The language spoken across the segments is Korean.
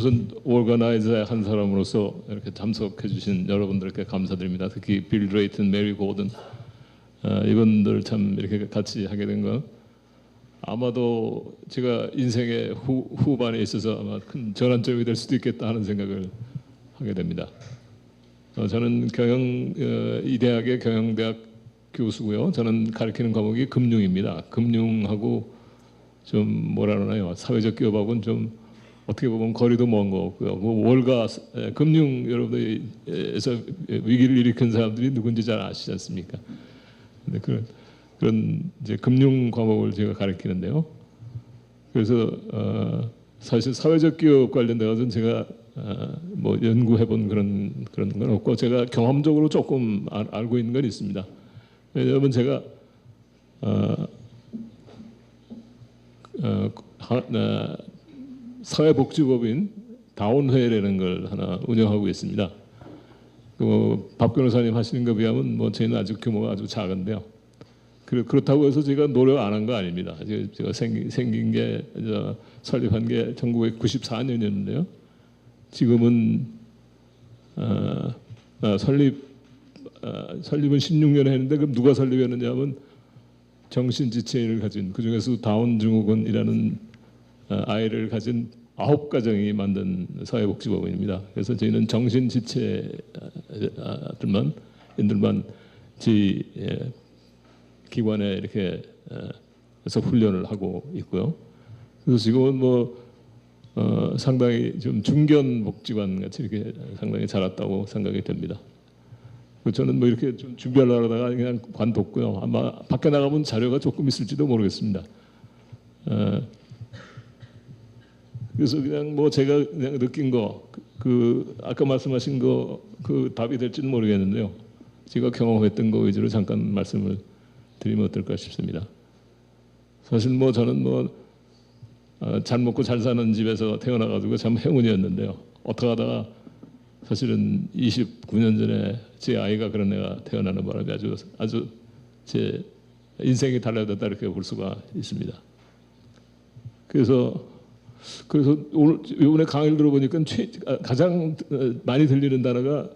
우선 오르가나이저의 한 사람으로서 이렇게 참석해 주신 여러분들께 감사드립니다. 특히 빌 드레이튼, 메리 고든 이분들 참 이렇게 같이 하게 된 건 아마도 제가 인생의 후반에 있어서 아마 큰 전환점이 될 수도 있겠다 하는 생각을 하게 됩니다. 저는 이 대학의 경영대학 교수고요. 저는 가르치는 과목이 금융입니다. 금융하고 좀 뭐라 그러나요? 사회적 기업하고는 좀 어떻게 보면 거리도 먼 거 같고요. 그 월가 금융 여러분들에서 위기를 일으킨 사람들이 누군지 잘 아시지 않습니까? 근데 그런 이제 금융 과목을 제가 가르치는데요. 그래서 사실 사회적 기업 관련돼 가지고 제가 뭐 연구해본 그런 건 없고 제가 경험적으로 조금 알고 있는 건 있습니다. 왜냐하면 제가 사회복지법인 다운회라는 걸 하나 운영하고 있습니다. 박 변호사님 하시는 것에 비하면 뭐 저희는 아주 규모가 아주 작은데요. 그렇다고 해서 제가 노력 안 한 거 아닙니다. 제가 생긴 게 설립한 게 1994년이었는데요. 지금은 설립은 16년에 했는데 그럼 누가 설립했느냐면 정신지체인을 가진 그 중에서 다운 증후군이라는 아이를 가진 9가정이 만든 사회복지법인입니다. 그래서 저희는 정신지체들만 저희 기관에 이렇게 해서 훈련을 하고 있고요. 그래서 지금은 뭐 상당히 좀 중견 복지관 같이 이렇게 상당히 자랐다고 생각이 됩니다. 저는 뭐 이렇게 좀 준비하려고 하다가 그냥 관뒀고요. 아마 밖에 나가면 자료가 조금 있을지도 모르겠습니다. 그래서 그냥 뭐 제가 그냥 느낀 거, 아까 말씀하신 거 그 답이 될지는 모르겠는데요. 제가 경험했던 거 위주로 잠깐 말씀을 드리면 어떨까 싶습니다. 사실 뭐 저는 뭐 잘 먹고 잘 사는 집에서 태어나가지고 참 행운이었는데요. 어떻게 하다가 사실은 29년 전에 제 아이가 그런 애가 태어나는 바람에 아주 제 인생이 달라졌다 이렇게 볼 수가 있습니다. 그래서 오늘 이번에 강의를 들어보니까 가장 많이 들리는 단어가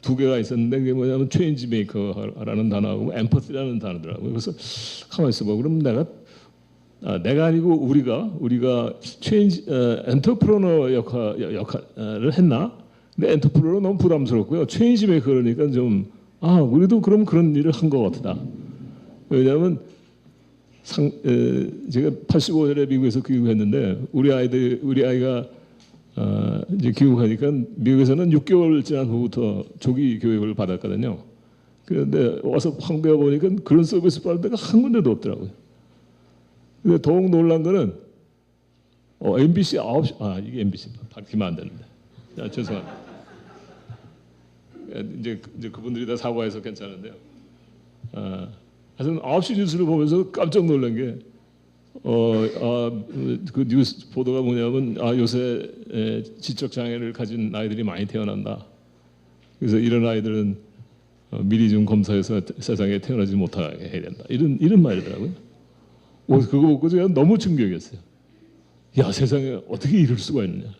2개가 있었는데 그게 뭐냐면 체인지 메이커라는 단어하고 엠퍼시라는 단어더라고요. 그래서 가만히 있어봐. 그럼 내가 아니고 우리가 체인지 엔터프로너 역할을 했나? 근데 엔터프로너 너무 부담스럽고요. 체인지 메이커 그러니까 좀 우리도 그럼 그런 일을 한 것 같다. 왜냐하면 제가 85년에 미국에서 교육했는데 우리 아이가 이제 귀국하니까 미국에서는 6개월 지난 후부터 조기 교육을 받았거든요. 그런데 와서 황배워 보니까 그런 서비스 받을 데가 한 군데도 없더라고요. 근데 더욱 놀란 거는 MBC 9시 이게 MBC 밝히면 안 되는데 죄송합니다. 이제 그분들이 다 사과해서 괜찮은데요. 하여튼 9시 뉴스를 보면서 깜짝 놀란 게 그 뉴스 보도가 뭐냐면 요새 지적 장애를 가진 아이들이 많이 태어난다. 그래서 이런 아이들은 미리 좀 검사해서 세상에 태어나지 못하게 해야 된다. 이런 말이더라고요. 그거 보고 제가 너무 충격이었어요. 야, 세상에 어떻게 이럴 수가 있느냐.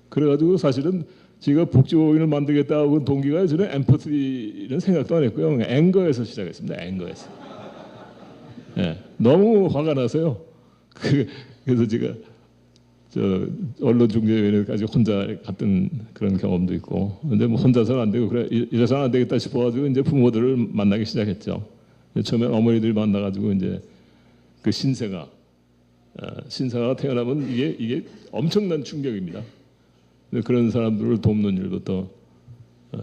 그래가지고 사실은 제가 복지법인을 만들겠다고 동기가 저는 엠퍼티는 생각도 안 했고요. 앵거에서 시작했습니다. 앵거에서. 네, 너무 화가 나서요. 그래서 제가 언론중재위원회까지 혼자 갔던 그런 경험도 있고, 근데 뭐 혼자서는 안 되고 그래 이래서는 안 되겠다 싶어가지고 이제 부모들을 만나기 시작했죠. 처음에 어머니들 만나가지고 이제 그 신생아가 태어나면 이게 엄청난 충격입니다. 그런 사람들을 돕는 일부터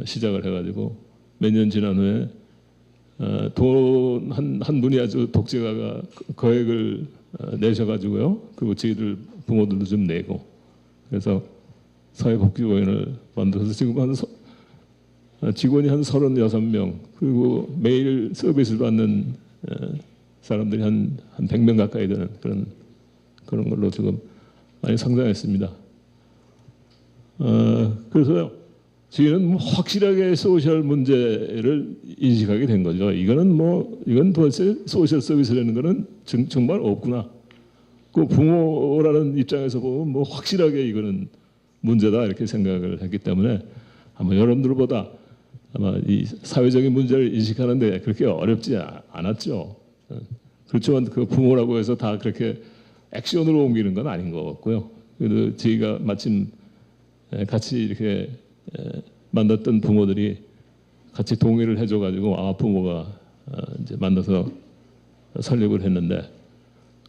시작을 해가지고 몇 년 지난 후에 돈 한 분이 아주 독재가가 거액을 내셔가지고요. 그리고 저희들 부모들도 좀 내고 그래서 사회복지법인을 만들어서 지금 직원이 한 36명 그리고 매일 서비스를 받는 사람들이 한 100명 가까이 되는 그런 걸로 지금 많이 성장했습니다. 그래서요. 저희는 뭐 확실하게 소셜 문제를 인식하게 된 거죠. 이건 도대체 소셜 서비스라는 거는 정말 없구나. 그 부모라는 입장에서 보면 뭐 확실하게 이거는 문제다 이렇게 생각을 했기 때문에 아마 여러분들보다 아마 이 사회적인 문제를 인식하는데 그렇게 어렵지 않았죠. 그렇지만 그 부모라고 해서 다 그렇게 액션으로 옮기는 건 아닌 것 같고요. 그래도 저희가 마침 같이 이렇게 만났던 부모들이 같이 동의를 해줘가지고 부모가 이제 만나서 설립을 했는데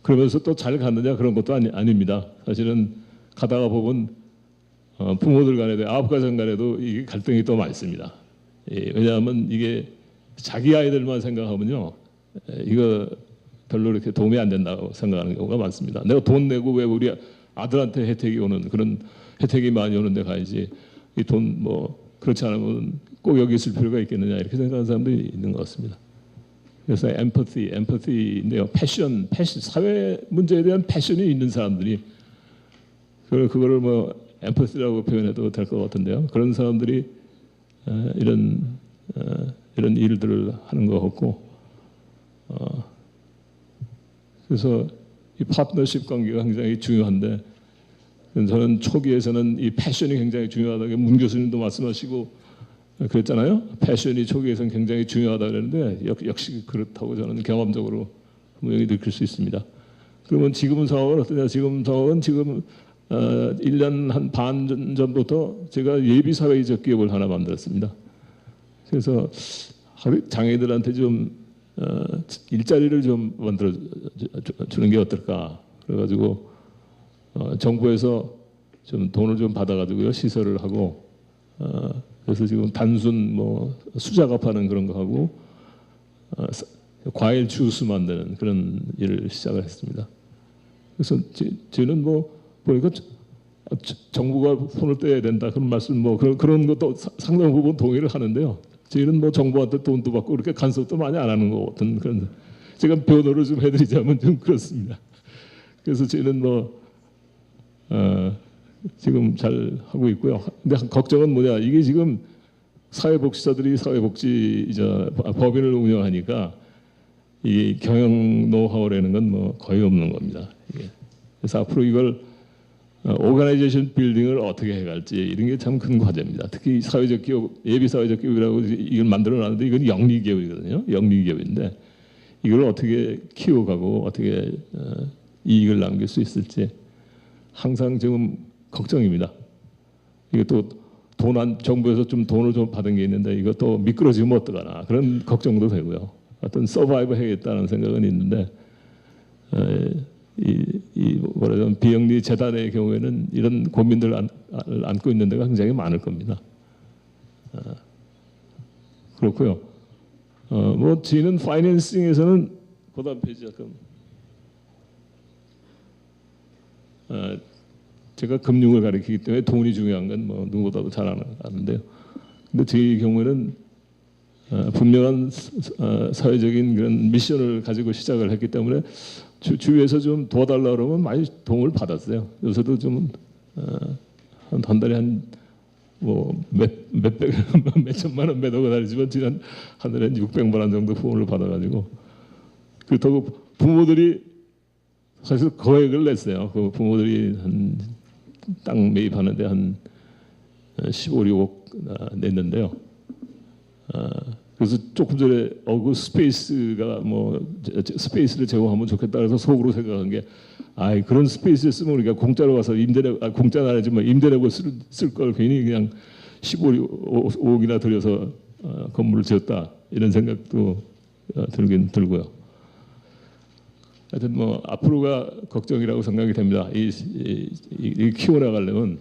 그러면서 또 잘 갔느냐 그런 것도 아닙니다. 사실은 가다가 보면 부모들 간에도 아버가정 간에도 이게 갈등이 또 많습니다. 왜냐하면 이게 자기 아이들만 생각하면요, 이거 별로 이렇게 도움이 안 된다고 생각하는 경우가 많습니다. 내가 돈 내고 왜 우리 아들한테 혜택이 오는 그런 혜택이 많이 오는데 가야지 이 돈 뭐 그렇지 않으면 꼭 여기 있을 필요가 있겠느냐 이렇게 생각하는 사람들이 있는 것 같습니다. 그래서 엠퍼티인데요, 패션 사회 문제에 대한 패션이 있는 사람들이 그거를 뭐 엠퍼티라고 표현해도 될 것 같은데요. 그런 사람들이 이런 일들을 하는 것 같고, 그래서 이 파트너십 관계가 굉장히 중요한데 저는 초기에서는 이 패션이 굉장히 중요하다고 문 교수님도 말씀하시고 그랬잖아요. 패션이 초기에서는 굉장히 중요하다 그랬는데 역시 그렇다고 저는 경험적으로 분명히 느낄 수 있습니다. 그러면 지금 상황은 어떠냐? 지금 상황은 지금 1년 한 반 전부터 제가 예비사회적 기업을 하나 만들었습니다. 그래서 장애인들한테 좀 일자리를 좀 만들어 주는 게 어떨까? 그래가지고 정부에서 좀 돈을 좀 받아가지고요 시설을 하고 그래서 지금 단순 뭐 수작업하는 그런 거 하고 과일 주스 만드는 그런 일을 시작을 했습니다. 그래서 저는 뭐 보니까 정부가 손을 떼야 된다 그런 말씀 뭐 그런 것도 상당 부분 동의를 하는데요. 저희는 뭐 정부한테 돈도 받고 그렇게 간섭도 많이 안 하는 것 같은 그런 제가 변호를 좀 해드리자면 좀 그렇습니다. 그래서 저희는 뭐 지금 잘 하고 있고요. 근데 걱정은 뭐냐? 이게 지금 사회복지사들이 사회복지 법인을 운영하니까 이 경영 노하우라는 건 뭐 거의 없는 겁니다. 이게. 그래서 앞으로 이걸 오가나이제이션 빌딩을 어떻게 해갈지 이런 게 참 큰 과제입니다. 특히 사회적 기업, 예비 사회적 기업이라고 이걸 만들어놨는데 이건 영리 기업이거든요. 영리 기업인데 이걸 어떻게 키워가고 어떻게 이익을 남길 수 있을지 항상 지금 걱정입니다. 이게 또 정부에서 좀 돈을 좀 받은 게 있는데 이것도 미끄러지면 어떡하나 그런 걱정도 되고요. 어떤 서바이브 해야겠다는 생각은 있는데 뭐라면 비영리 재단의 경우에는 이런 고민들을 안고 있는 데가 굉장히 많을 겁니다. 그렇고요. 뭐 저희는 파이낸싱에서는 그다음 페이지 잠깐. 제가 금융을 가르치기 때문에 돈이 중요한 건 뭐 누구보다도 잘 아는데요. 근데 제 경우에는 분명한 사회적인 그런 미션을 가지고 시작을 했기 때문에 주위에서 좀 도와달라 그러면 많이 도움을 받았어요. 요새도 좀 한 달에 한 뭐 몇백 몇천만 원 매도가 다르지만 지난 한 달에 한 600만 원 정도 후원을 받아가지고 그렇다고 부모들이 사실 거액을 냈어요. 그 부모들이 한 땅 매입하는데 한 15, 16억 냈는데요. 그래서 조금 전에 그 스페이스가 뭐 스페이스를 제공하면 좋겠다 그래서 속으로 생각한 게 그런 스페이스에 쓰면 우리가 공짜로 가서 공짜는 아니지만 임대 내고 쓸 걸 괜히 그냥 15억이나 들여서 건물을 지었다 이런 생각도 들긴 들고요. 하여튼 뭐 앞으로가 걱정이라고 생각이 됩니다. 이 키워나가려면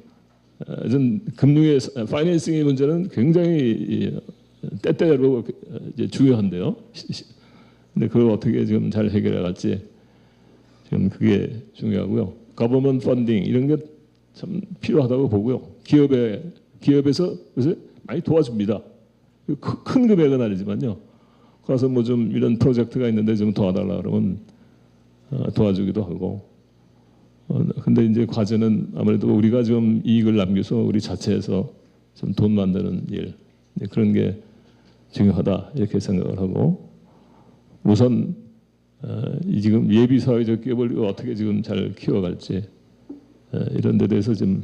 전 금융의 파이낸싱의 문제는 굉장히 때때로 이제 중요한데요. 근데 그걸 어떻게 지금 잘 해결해 갈지 지금 그게 중요하고요. 거버먼트 펀딩 이런 게 참 필요하다고 보고요. 기업에서 그래서 많이 도와줍니다. 큰 금액은 아니지만요. 가서 뭐 좀 이런 프로젝트가 있는데 좀 도와달라 그러면 도와주기도 하고. 근데 이제 과제는 아무래도 우리가 좀 이익을 남겨서 우리 자체에서 좀 돈 만드는 일 그런 게 중요하다 이렇게 생각을 하고 우선 지금 예비 사회적 기업을 어떻게 지금 잘 키워갈지 이런 데 대해서 좀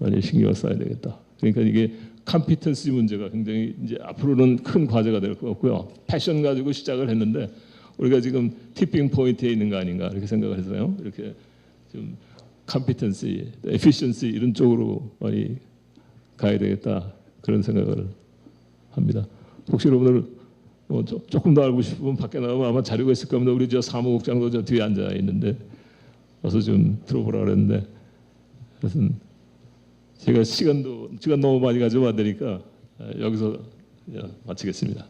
많이 신경을 써야 되겠다. 그러니까 이게 컴피턴시 문제가 굉장히 이제 앞으로는 큰 과제가 될 것 같고요. 패션 가지고 시작을 했는데 우리가 지금 티핑 포인트에 있는 거 아닌가 이렇게 생각을 해서요. 이렇게 좀 컴피턴시, 에피션시 이런 쪽으로 많이 가야 되겠다 그런 생각을 합니다. 혹시 여러분들 조금 더 알고 싶으면 밖에 나가면 아마 자료가 있을 겁니다. 우리 저 사무국장도 저 뒤에 앉아 있는데 와서 좀 들어보라 그랬는데 하여튼 제가 시간 너무 많이 가져면 안 되니까 여기서 마치겠습니다.